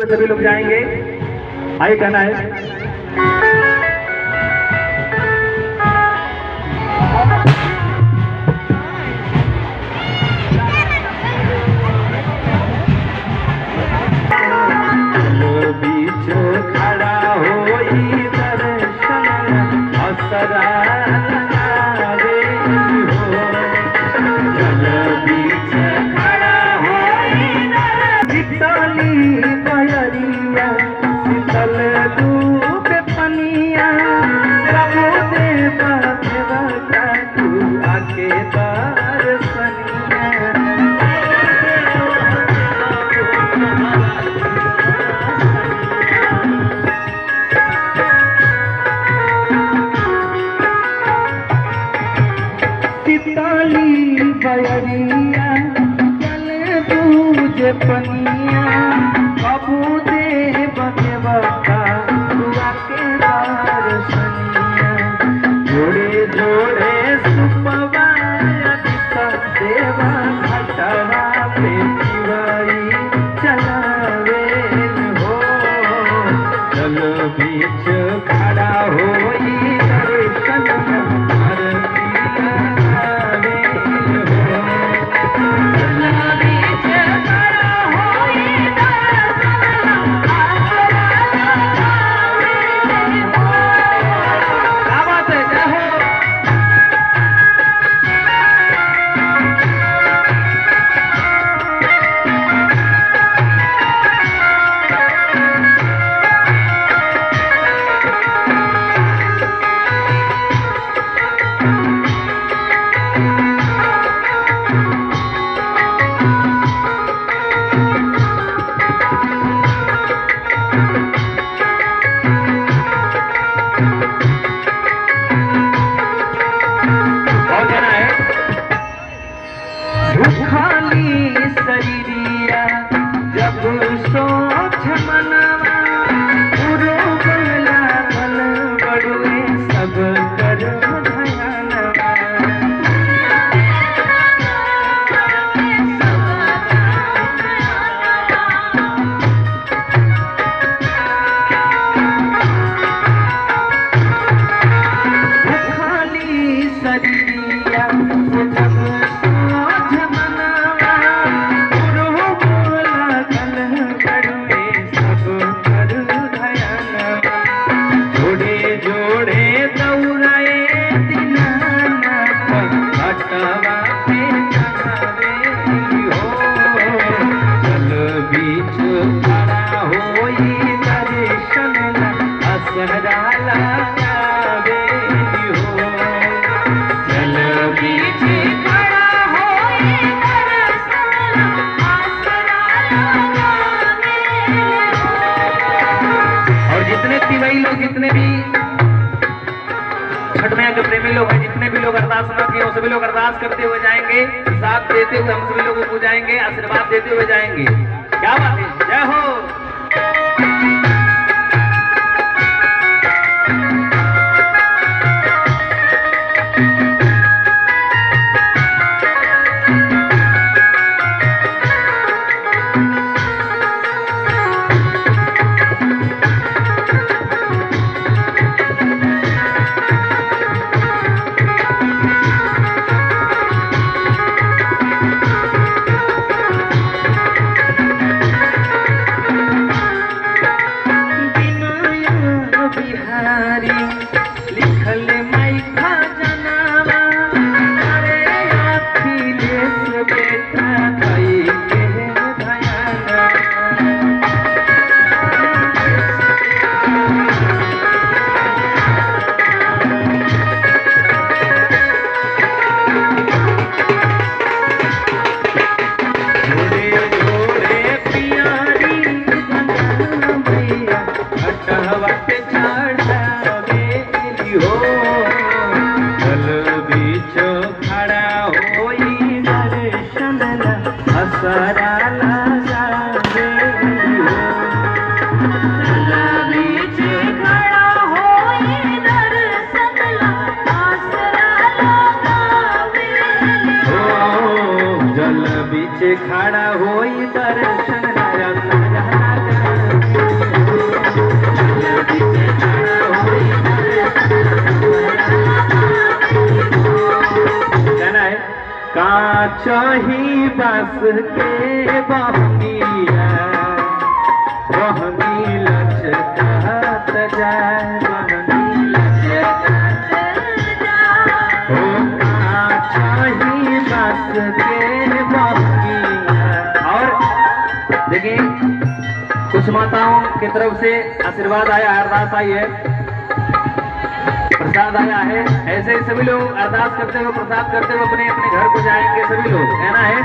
सभी लोग जाएंगे। आइए कहना है बीच खड़ा होई दर्शन असरा लगावे हो। जल बीच खड़ा होई शीतली बयरिया शीतल दूध पनिया प्रभु देव देवता तू आके दर्शनिया। शीतली बयरिया जल दूज पनिया बाबू देव देवता दुआ के दर्शनिया। जोड़े जोड़े सुपवा देवा घटवा पे दिवाई चलावे हो। जल बीच खड़ा होई दर्शन खाली शरीरिया जब सोच मनवा उरोग लागल बड़ुए सब कर धयनवा। खाली शरीरिया जब जितने भी छठ मैया के प्रेमी लोग हैं, जितने भी लोग अरदास न किए सभी लोग अरदास करते हुए जाएंगे, साथ देते हुए हम सभी लोगों को जाएंगे, आशीर्वाद देते हुए जाएंगे। क्या बात है, जय हो। चाही बस के बहंगिया बहंगी लचकत जाए बहंगी लचकत जाए हो चाही बस के बहंगिया। और देखिए कुछ माताओं की तरफ से आशीर्वाद आया, अरदास आई है, प्रसाद आया है। ऐसे ही सभी लोग अरदास करते हुए प्रसाद करते हुए अपने अपने घर को जाएंगे। सभी लोग कहना है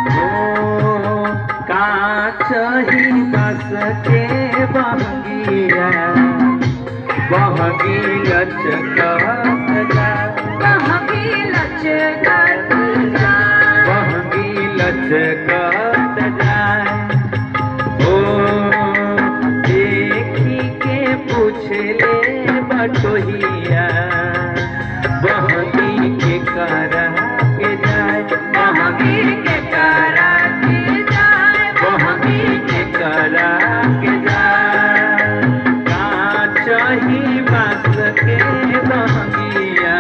ओ कांच ही बस के बहंगिया बहंगी लचकत जाए बहंगी लचकत जाए बहंगी लचकत जाए पूछले बटोहिया बहंगी के करा के जाए बहंगी के करा के जाए बहंगी के करा के जाए कांच ही बस के बहंगिया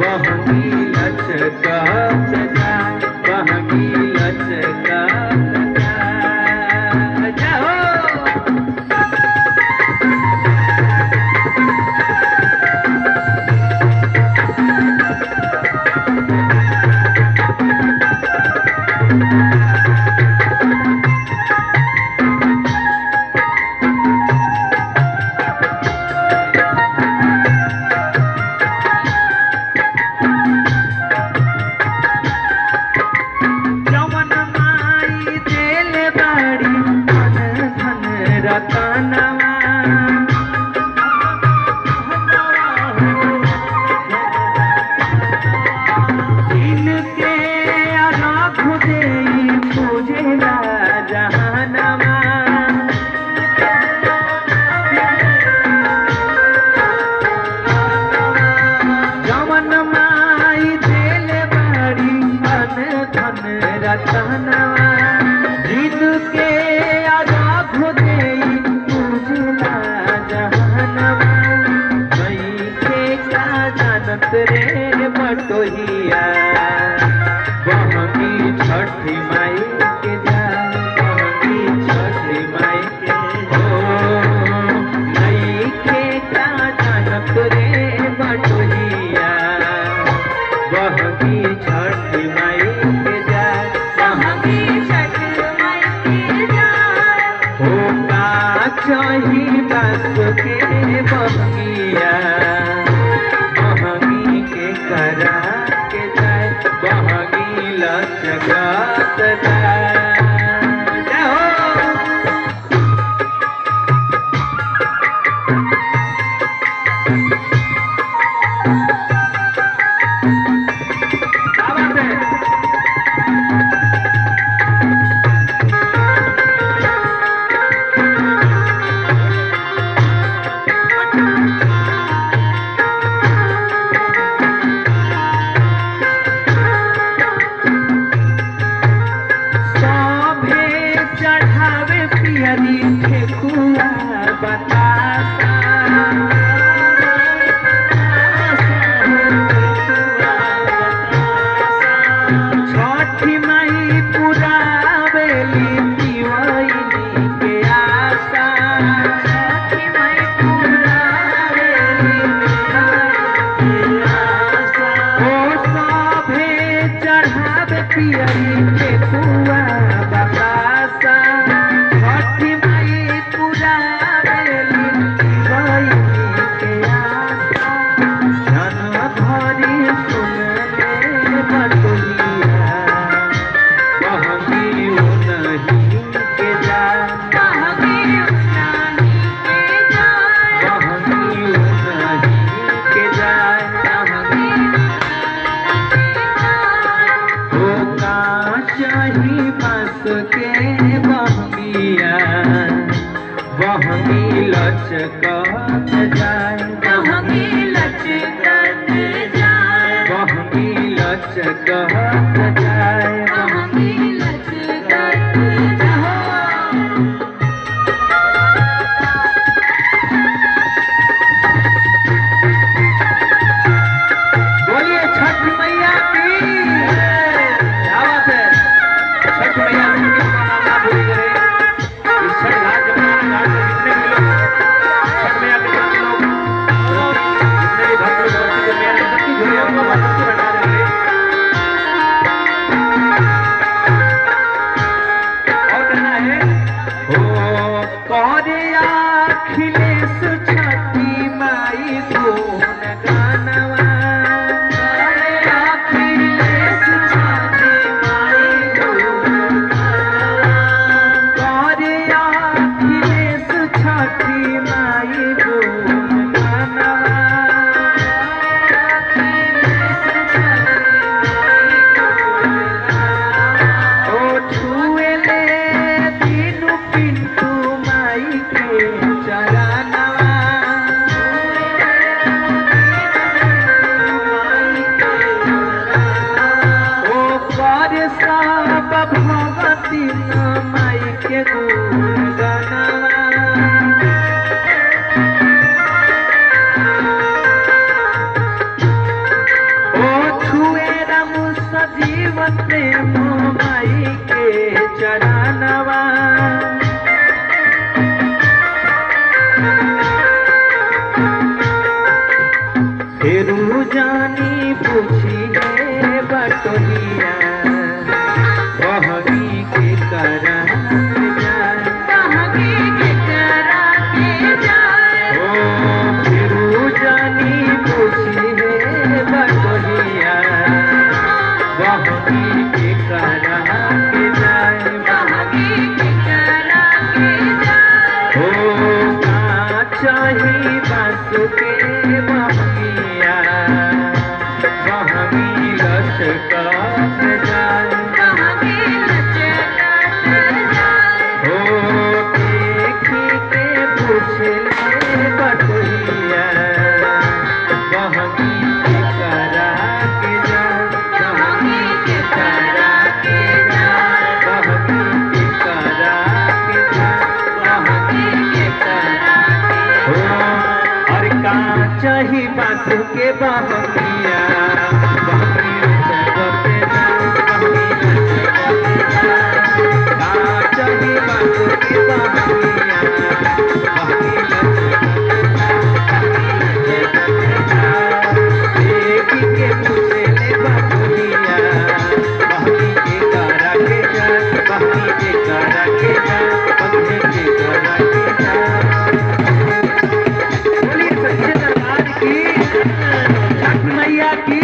बहंगी लचकत जाए बहंगी लचकत रे बटोहिया बहंगी छठी माई के जाए बहंगी छठी माई के हो नई के का जानत रे बटोहिया बहंगी छठी माई के जाए बहंगी छठी माई के जाए हो का चाही बस के बहंगिया करा के जाए बहंगी लचकत जाए। बहंगी लचकत जाए बहंगी लचकत जाए बहंगी लचकत जाए बहंगी लचकत जाए। कर सब भगती माई के गुण गनवा ओ छुए राम सजीवन प्रेम माई के चरणवा फेरू जानी पूछी है बटोहिया बहनी के करा ओ फेरू जानी पूछी है बटोहिया बहनी के करा के जाए ओ चाही बासु के बहनिया बहनी लचका जाए ओ देखी के पूछे बटोहिया बहनी के करा के जाए बहनी के करा के जाए बहनी के करा के जाए बहनी के करा और का चाही बासु के बहनिया बहनी लचकते का चाही बासु के बहनिया बहनी देखी के पूछे ले बटोहिया बहनी के करा के जाए बहनी के करा के जाए बहनी के करा के जाए मैया की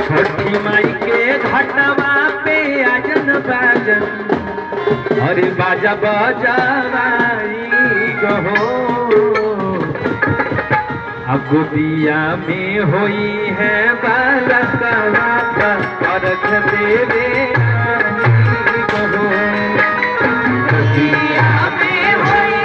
छठी माई के घटवा पे आजन बाजन अरे बाजा बजावाई गहो अब गोदिया में होई है बालकवा अर्घ देवे गहो गोदिया में होई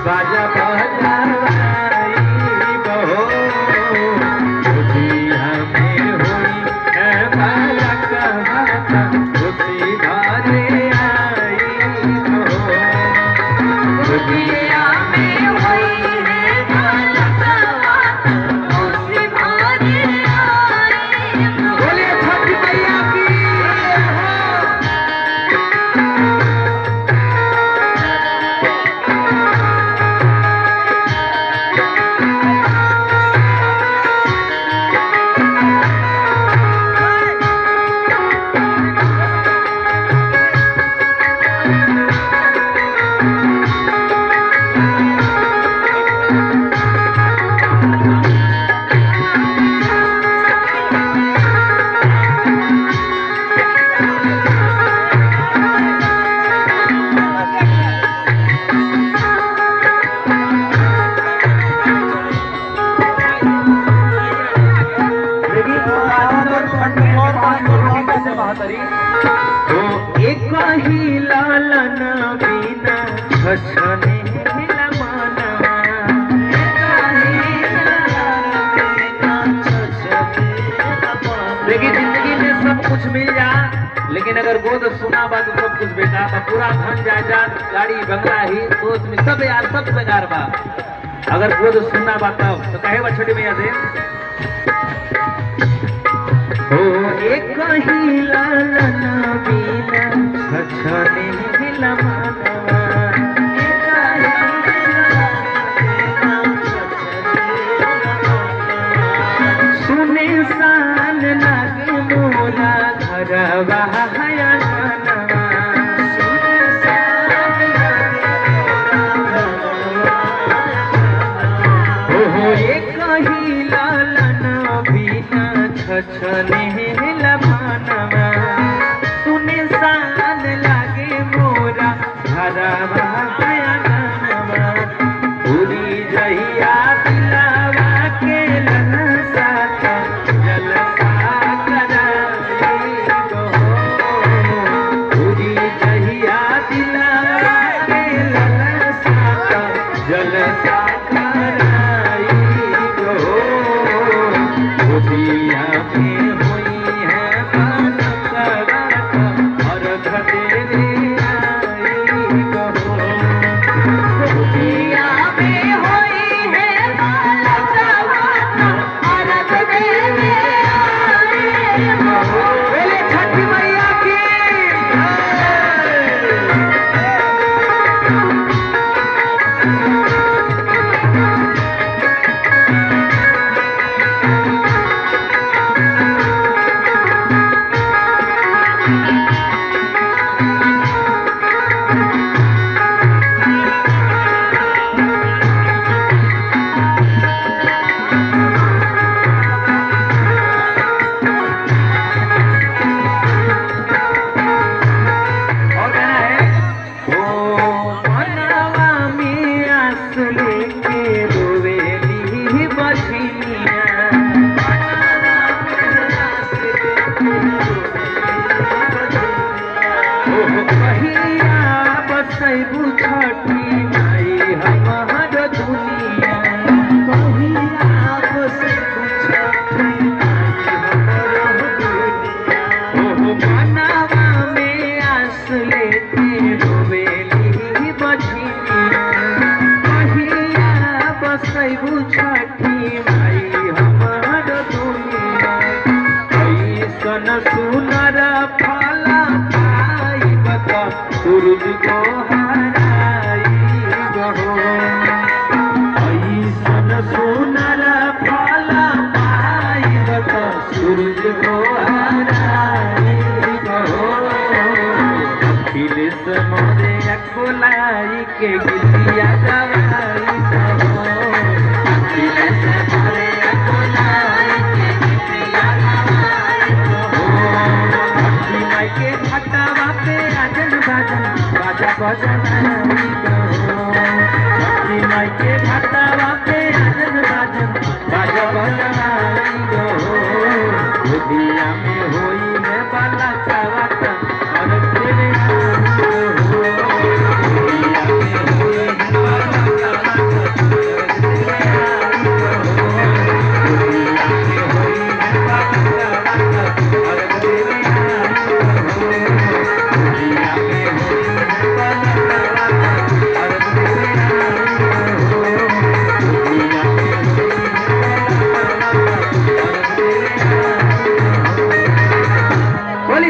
बाजा बजाई बहो हमें हुई है बालकवा खुशी भरे आई बहो गोदिया में हुई है बालकवा खुशी भरे आई बोलिए छठी मैया की तो एक ही लालन बिना छछने मनवा देखिए जिंदगी में सब कुछ मिल जा लेकिन अगर गोद सुना बा तो सब कुछ बेकार बा पूरा धन जायदाद गाड़ी बंगला ही दोस्त में सब यार सब बेकार बा अगर गोद सुना बा तब तो कहे बा छठी मैया से एक ही लालन बिना छछने मनवा सुने सान लागे मोला घरवा एक ही लालन बिना छछने मनवा सुने सान लागे मोरा घरवा गोदिया गवाई कहो दिल से भरे बोलाई के गीतिया गवाई कहो छठी माई के घाटवा पे आजन बाजन बाजा बजनाई कहो छठी माई के घाटवा पे आजन बाजन बाजा बजनाई कहो गोदिया में होई है बाला चावत और तेरे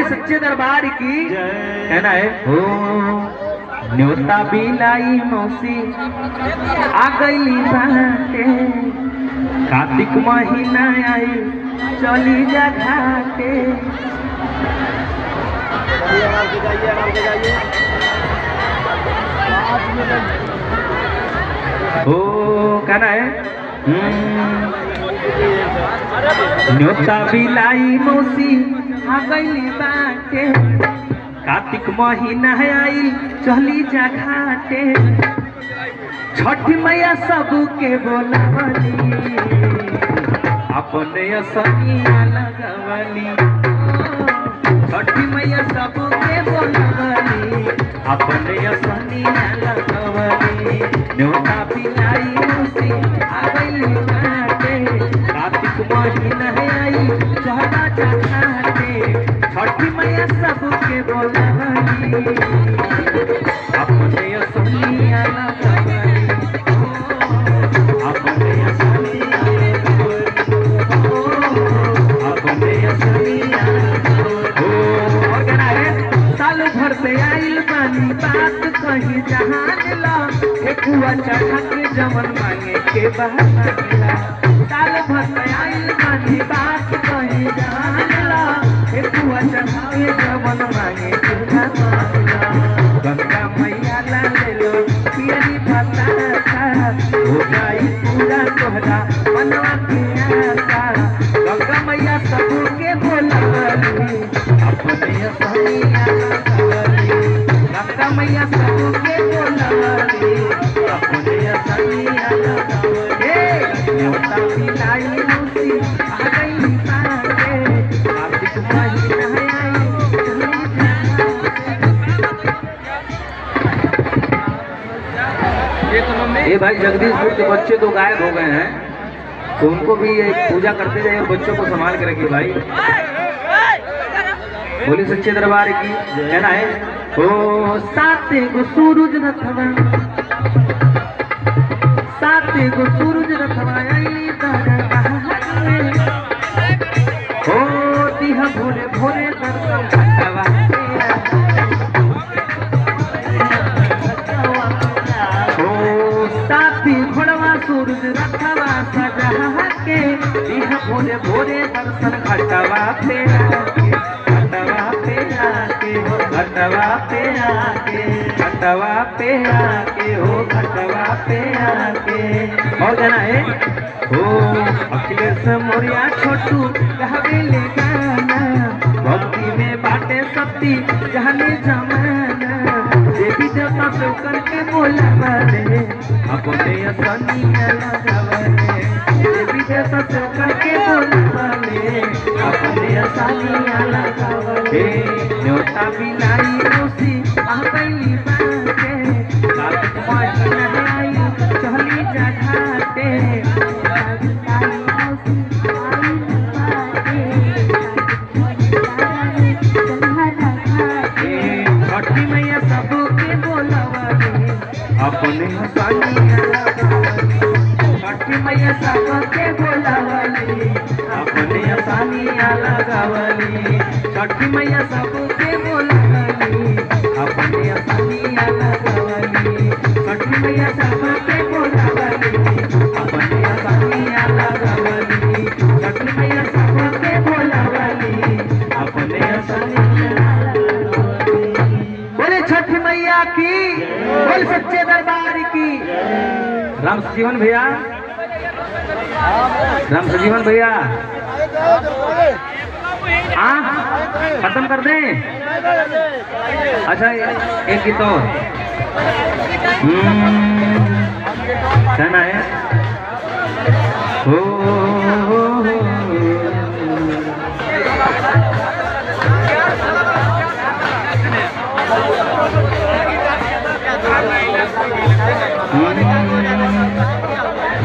सच्चे दरबार की कहना है हो न्योता बिलाई मौसी आ गईली बाटे कार्तिक महीना आई चली जा घाटे हो कहना है न्योता बिलाई मौसी आ गईली बाटे कार्तिक महीना आई चली जा घाटे छठी मैया सबके बोलावली अपने असनिया लगवली छठी मैया सबके बोलावली अपने असनिया लगवली न्योता बिलाई मौसी आ गईली बाटे कार्तिक महीना आई चला जा घाटे छठी मैया सबके बोलावली अपने असनिया लगवली अपने असनिया अपने असनिया और कहना है साल भर से आइल बानी बात कहीं जहान ला एक हुआ चढ़ा के जमन मांगे के बहाना मिला साल भर से आइल बानी बात कहीं जहान ला एक हुआ चढ़ा के जमन मांगे के बहाना मिला गंगा मैया ला ले लो पियरी फतासा हो जाई पूरा तोहरा मनवा के आशा गंगा मैया सबके बोलावली अपने असनिया लगवली गंगा मैया सबके बोलावली अपने असनिया लगवली न्योता बिलाई मौसी आ गईली बाटे कार्तिक महीना आई ये भाई जगदीशपुर के बच्चे तो गायब हो गए हैं तो उनको भी पूजा करते जाइए और बच्चों को संभाल के रखिए भाई बोली सच्चे दरबार की कहना है ओ साते गो सूरज रथवा साते गो सूरज रथवा आई हो दिहा भोरे भोरे दर्शन घटवा सूरज रथवा सजा के दिहा भोरे भोरे दर्शन घटवा पे आके घटवा पे आके घटवा पे आके हो घटवा पे आके और जाना है ओ अखिलेश मोरिया छोटू कहवे ले गाना भक्ति में बाटे शक्ति जाने जमाना देवी देवता से करके बोला बने अपने असनिया लगवले देवी देवता से करके बोला बने अपने असनिया लगवले न्योता बिलाई मौसी आ गईली बाटे कार्तिक महीना आई चली जा घाटे छठी मैया सबके बोलावली अपने असनिया लगवली छठी मैया सबके बोलावली अपने असनिया लगवली छठी मैया सबके बोलावली अपने असनिया लगवली छठी मैया सबके बोलावली अपने असनिया लगवली छठी मैया सबके बोलावली अपने असनिया बोले छठ मैया की बोल सच्चे दरबार की राम सजीवन भैया, राम सजीवन भैया, खत्म कर दें। अच्छा एक गीत और कहना है।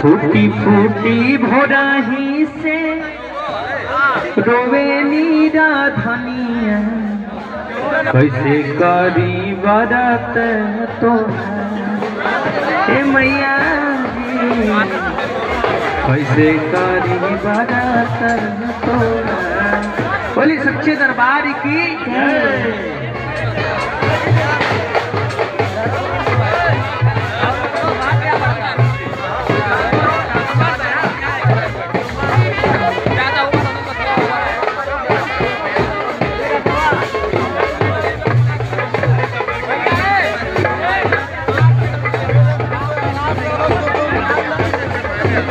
फूटी फूटी भोराही से रोवे नीरा धनिया, कैसे करी बरत तो हे मैया जी, कैसे करी बरत तो। बोली सच्चे दरबार की।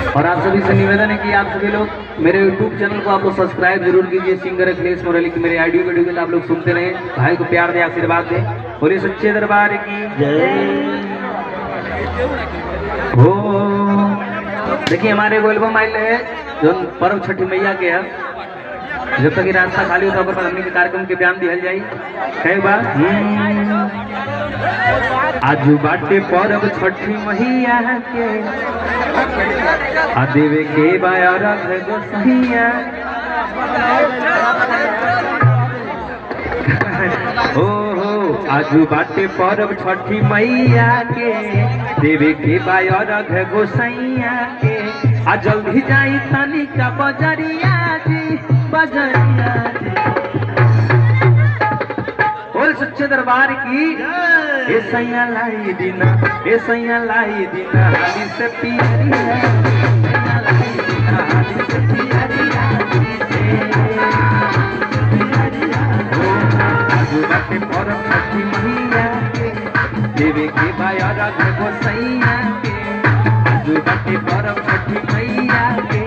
और आप सभी से निवेदन है कि आप सभी लोग मेरे YouTube चैनल को आप लोग सब्सक्राइब जरूर कीजिए। सिंगर अखिलेश मुरली की मेरे ऑडियो वीडियो को आप लोग सुनते रहे, भाई को प्यार दे, आशीर्वाद दे। बोलिए सच्चे दरबार की जय हो। देखिए हमारे को एल्बम आयल है जो पर्व छठी मैया के है। जब तक रास्ता खाली होता है हमने के कार्यक्रम के बयान दिहल जाई। कई बार आजू बाटे पर्व छठी मैया के, आ देवे के बाया गोसैया। ओ हो आजू बाटे पर्व छठी मैया के, देवे के बाया गोसैया के। आ जल्दी जाई तनी का बजरिया जी, बजरिया जी। बोल सच्चे दरबार की। ए सैया लाई दीना, ए सैया लाई दीना हाली से पियरिया, हाली से पियरिया। आजू बाटे पर्व छठी मैया के, देवे के बाया गोसैया के। आजू बाटे पर्व छठी मैया के,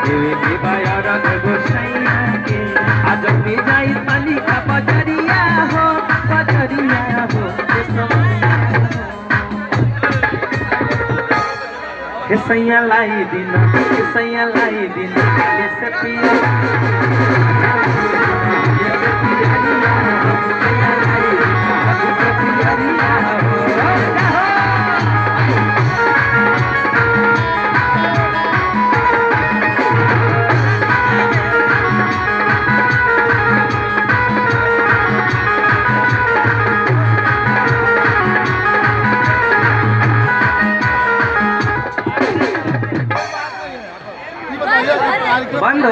देवे के बाया गोसैया के। आज अपनी जाई तनी का बजरिया हो, बजरिया हो। हे सैया लाई दीना, हे सैया लाई दीना हाली से पियरिया, हाली से पियरिया, सैया लाई दीना हाली से पियरिया हो। बंद हो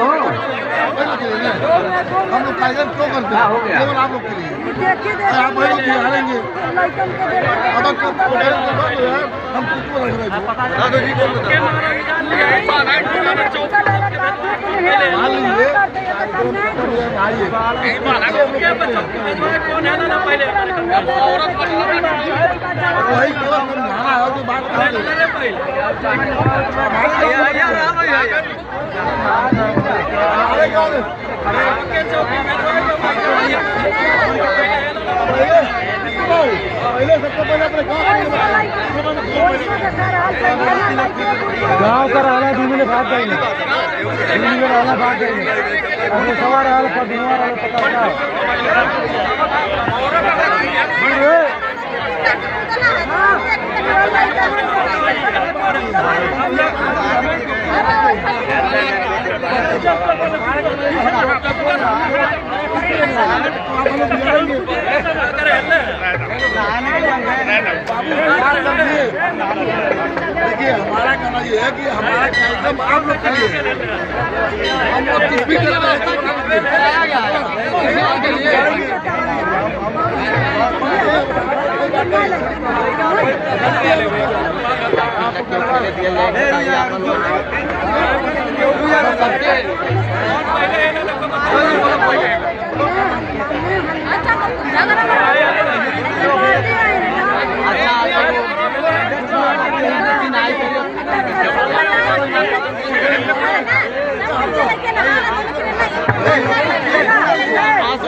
हम लोग कार्यक्रम क्यों करते हैं? हो गया केवल आप लोग के लिए। आप वही लोग हारेंगे। अब हम कुछ वही केवल बात गाँव का रहना दूर में भाग जाएंगे, रहना भाग जाएंगे। अभी सवार आया पर बीमार आया पता देखिए हमारा कहना ये है कि हमारा कार्यक्रम आप लोग के लिए, हम लोग कुछ भी करते हैं।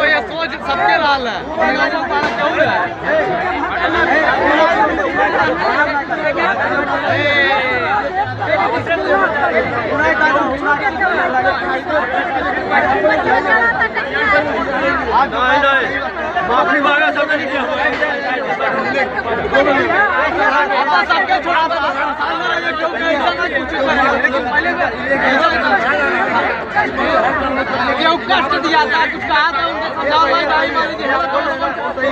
ये सोच सबके लाल है क्यों माफी मांगा सबने सबके छोड़ा क्यों कष्ट दिया था कुछ कहा था उनको समझाओ भाई गाड़ी मारी थी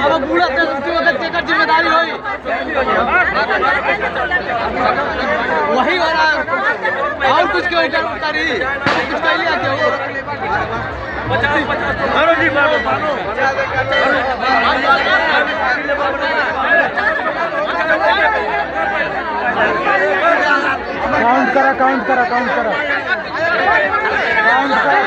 अब बूढ़ा थे उसकी वजह से जिम्मेदारी हुई वही हो रहा और कुछ क्यों करी कुछ कह लिया क्यों काउंट करा काउंट करा काउंट करा काउंट करा